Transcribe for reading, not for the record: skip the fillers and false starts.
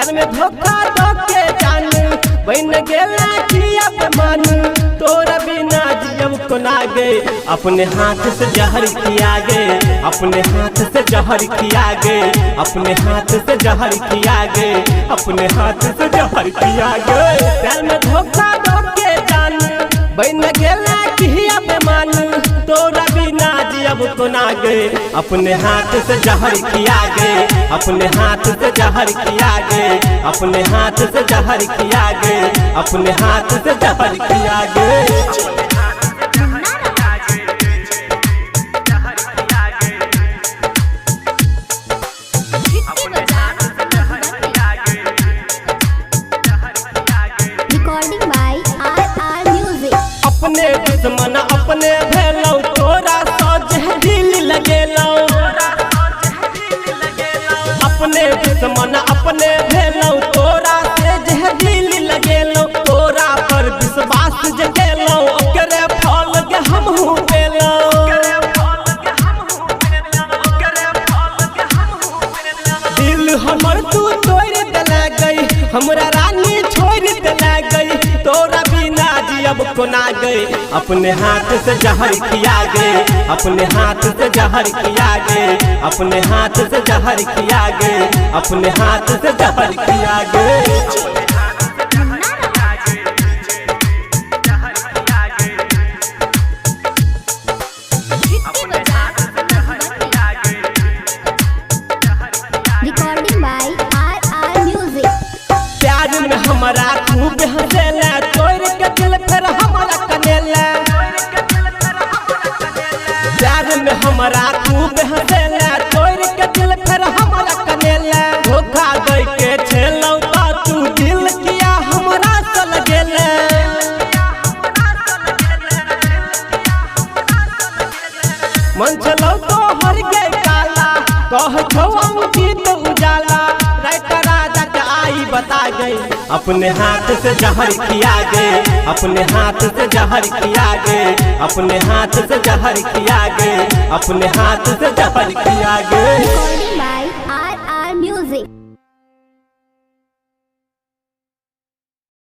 प्यार में धोखा धोके जान बन गेला कि अपमान तोरा बिना जियब को ना गए अपने हाथ से जहर किया गए अपने हाथ से जहर किया गए अपने हाथ से जहर किया गए अपने हाथ से जहर किया गए प्यार में धोखा धोके जान बन गेला कि अपमान तोरा बिना जियब को ना गए अपने हाथ से जहर किया गए अपने हाथ से जहर किया गए अपने हाथ से जहर किया गए अपने हाथ से जहर किया गए अपने दुश्मन अपने भेलौ तोरा सजहरील लगेलौ अपने दुश्मन अपने भेलौ तोरा से जहरील लगेलौ तोरा पर विश्वास जगेलौ ओकरे फल के हमहू पेलौ दिल हमर तू तोड़ देला गई हमरा रानी छोड़ देला गई तोरा बिना जियब को ना गए अपने हाथ से जहर किया गए अपने हाथ से जहर किया गए अपने हाथ से जहर किया गए अपने हाथ से जहर किया गए हमारा खूब हंसेला तोड़ के दिल फिर हमारा कनेला प्यार में हमारा खूब हंसेला तोड़ के दिल फिर हमारा कनेला धोखा दे के छेलौ बा तू दिल किया हमरा सल गेला मन चलो तो हर के काला कह छौ अंकित उजाला राइटर राजा के आई बता गई अपने हाथ से जहर किया गए अपने हाथ से जहर किया गए अपने हाथ से जहर किया गए अपने हाथ से जहर किया गए।